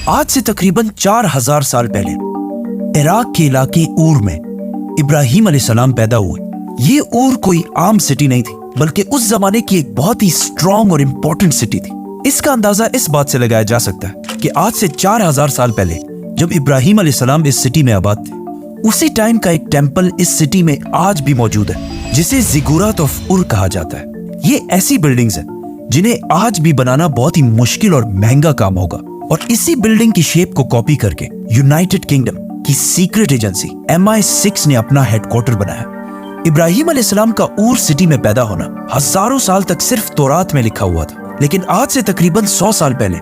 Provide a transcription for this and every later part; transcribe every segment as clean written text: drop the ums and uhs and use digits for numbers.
आज से तकरीबन 4000 साल पहले इराक के इलाके ऊर में इब्राहिम अलैहिस्सलाम पैदा हुए। ये ऊर कोई आम सिटी नहीं थी, बल्कि उस जमाने की एक बहुत ही स्ट्रॉन्ग और इम्पोर्टेंट सिटी थी। इसका अंदाजा इस बात से लगाया जा सकता है कि आज से 4000 साल पहले जब इब्राहिम अलैहिस्सलाम इस सिटी में आबाद थे, उसी टाइम का एक टेम्पल इस सिटी में आज भी मौजूद है, जिसे ज़िगुरात ऑफ उर कहा जाता है। ये ऐसी बिल्डिंग्स हैं जिन्हें आज भी बनाना बहुत ही मुश्किल और महंगा काम होगा, और इसी बिल्डिंग की शेप को कॉपी करके यूनाइटेड किंगडम की सीक्रेट एजेंसी MI6 ने अपना हेडक्वार्टर बनाया। इब्राहिम अलैहिस्सलाम का ऊर सिटी में पैदा होना हजारों साल तक सिर्फ तौरात में लिखा हुआ था, लेकिन आज से तकरीबन 100 साल पहले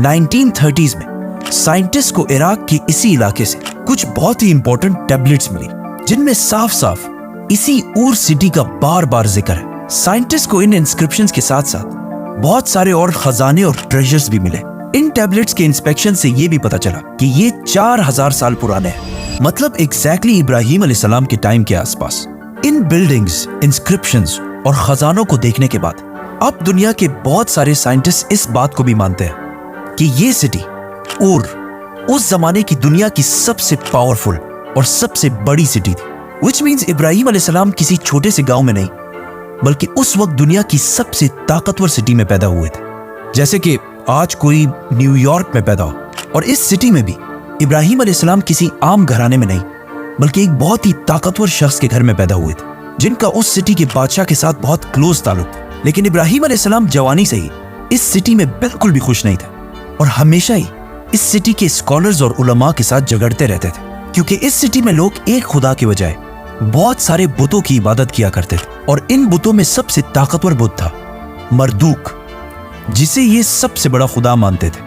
1930s में साइंटिस्ट को इराक के इसी इलाके से कुछ बहुत ही इंपॉर्टेंट टैबलेट्स मिली, जिनमें साफ साफ इसी ऊर सिटी का बार बार जिक्र है। साइंटिस्ट को इन इंस्क्रिप्शंस के साथ साथ बहुत सारे और खजाने और ट्रेजर्स भी मिले। इन टैबलेट्स के इंस्पेक्शन से ये भी पता चला कि ये 4000 साल पुराने हैं, मतलब एग्जैक्टली इब्राहिम अलैहिस्सलाम के टाइम के आसपास। इन बिल्डिंग्स, इंस्क्रिप्शंस और खजानों को देखने के बाद अब दुनिया के बहुत सारे साइंटिस्ट इस बात को भी मानते हैं कि ये सिटी ऊर उस जमाने की दुनिया की सबसे पावरफुल और सबसे बड़ी सिटी थी। विच मीन्स इब्राहिम अलैहिस्सलाम किसी छोटे से गांव में नहीं, बल्कि उस वक्त दुनिया की सबसे ताकतवर सिटी में पैदा हुए थे। जैसे कि आज कोई न्यूयॉर्क में पैदा हो, और इस सिटी में भी इब्राहिम अलैहिस्सलाम किसी आम घराने में नहीं, बल्कि एक बहुत ही ताकतवर शख्स के घर में पैदा हुए थे, जिनका उस सिटी के बादशाह के साथ बहुत क्लोज ताल्लुक था। लेकिन इब्राहिम अलैहिस्सलाम जवानी से ही इस सिटी में बिल्कुल भी खुश नहीं थे, और हमेशा ही इस सिटी के स्कॉलर्स और उलमा के साथ झगड़ते रहते थे, क्योंकि इस सिटी में लोग एक खुदा के बजाय बहुत सारे बुतों की इबादत किया करते थे। और इन बुतों में सबसे ताकतवर बुत था मरदूक, जिसे ये सबसे बड़ा खुदा मानते थे।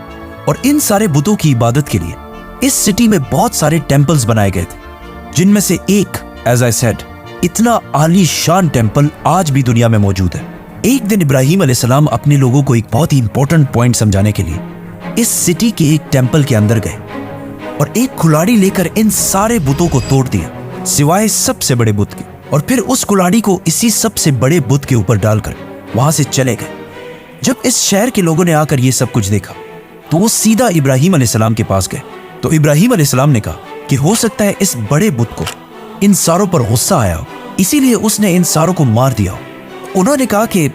और इन सारे बुतों की इबादत के लिए इस सिटी में बहुत सारे टेम्पल्स बनाए गए थे, जिनमें से एक, एज आई सेड, इतना आलीशान टेम्पल आज भी दुनिया में मौजूद है। एक दिन इब्राहिम अलैहिस्सलाम अपने लोगों को एक बहुत ही इंपॉर्टेंट पॉइंट समझाने के लिए इस सिटी के एक टेम्पल के अंदर गए, और एक कुल्हाड़ी लेकर इन सारे बुतों को तोड़ दिया, सिवाय सबसे बड़े बुत के। और फिर उस कुल्हाड़ी को इसी सबसे बड़े बुत के ऊपर डालकर वहां से चले गए। जब इस शहर के लोगों ने आकर ये सब कुछ देखा, तो वो सीधा इब्राहिम अलैहिस्सलाम के पास गए। तो इब्राहिम अलैहिस्सलाम ने कहा कि हो सकता है इस बड़े बुत को इन सारों पर गुस्सा आया हो, इसीलिए उसने इन सारों को मार दिया हो। उन्होंने कहा कि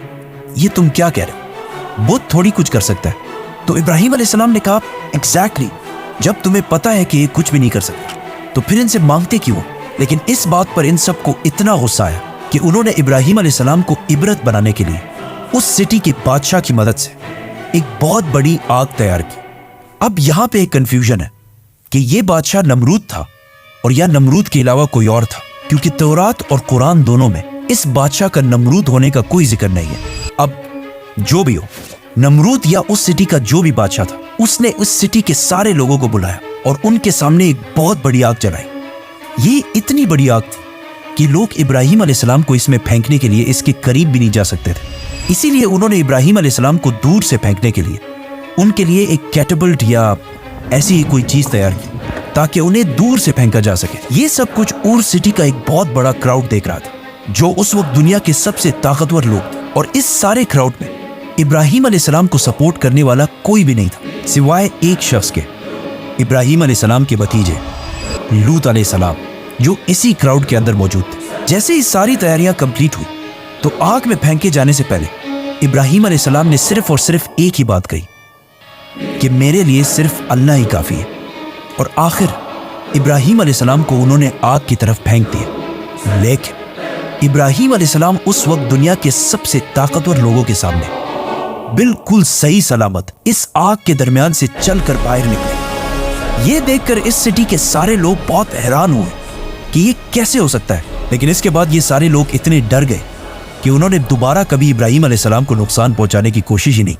ये तुम क्या कह रहे हो, बुत थोड़ी कुछ कर सकता है। तो इब्राहिम अलैहिस्सलाम ने कहा, एग्जैक्टली, जब तुम्हें पता है कि ये कुछ भी नहीं कर सकता, तो फिर इनसे मांगते क्यों? लेकिन इस बात पर इन सबको इतना गुस्सा आया कि उन्होंने इब्राहिम अलैहिस्सलाम को इबरत बनाने के लिए उस सिटी के बादशाह की मदद से एक बहुत बड़ी आग तैयार की। अब यहाँ पे एक कंफ्यूजन है कि ये बादशाह नमरूद था और या नमरूद के अलावा कोई और था, क्योंकि तौरात और कुरान दोनों में इस बादशाह का नमरूद होने का कोई जिक्र नहीं है। अब जो भी हो, नमरूद या उस सिटी का जो भी बादशाह था, उसने उस सिटी के सारे लोगों को बुलाया और उनके सामने एक बहुत बड़ी आग जलाई। ये इतनी बड़ी आग थी कि लोग इब्राहिम अलैहिस्सलाम को इसमें फेंकने के लिए इसके करीब भी नहीं जा सकते थे। इसीलिए उन्होंने इब्राहिम अलैहिस्सलाम को दूर से फेंकने के लिए उनके लिए एक कैटapult या ऐसी ही कोई चीज तैयार की, ताकि उन्हें दूर से फेंका जा सके। ये सब कुछ ऊर सिटी का एक बहुत बड़ा क्राउड देख रहा था, जो उस वक्त दुनिया के सबसे ताकतवर लोग थे। और इस सारे क्राउड में इब्राहिम अलैहिस्सलाम को सपोर्ट करने वाला कोई भी नहीं था, सिवाय एक शख्स के, इब्राहिम अलैहिस्सलाम के भतीजे लूत अलैहिस्सलाम, जो इसी क्राउड के अंदर मौजूद थे। जैसे ही सारी तैयारियां कंप्लीट हुई, तो आग में फेंके जाने से पहले इब्राहिम अलैहिस्सलाम ने सिर्फ और सिर्फ एक ही बात कही कि मेरे लिए सिर्फ अल्लाह ही काफ़ी है। और आखिर इब्राहिम अलैहिस्सलाम को उन्होंने आग की तरफ फेंक दिया। लेकिन इब्राहिम अलैहिस्सलाम उस वक्त दुनिया के सबसे ताकतवर लोगों के सामने बिल्कुल सही सलामत इस आग के दरमियान से चलकर बाहर निकले। ये देखकर इस सिटी के सारे लोग बहुत हैरान हुए कि ये कैसे हो सकता है। लेकिन इसके बाद ये सारे लोग इतने डर गए कि उन्होंने दोबारा कभी इब्राहिम अलैहिस्सलाम को नुकसान पहुंचाने की कोशिश ही नहीं।